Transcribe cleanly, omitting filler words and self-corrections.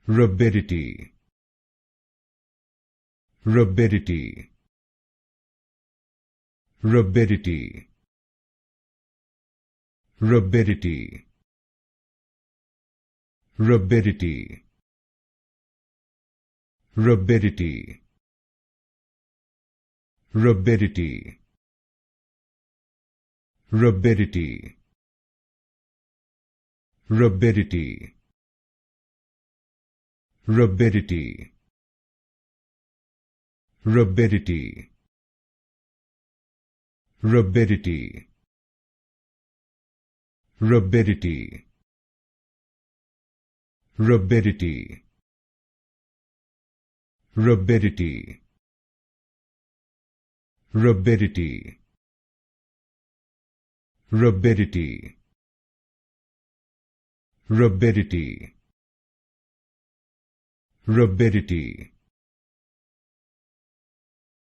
Rabidity, Rabidity, Rabidity, Rabidity, Rabidity, Rabidity, Rabidity, Rabidity, Rabidity, Rabidity, Rabidity, Rabidity, Rabidity, Rabidity, Rabidity, Rabidity, Rabidity, Rabidity, Rabidity,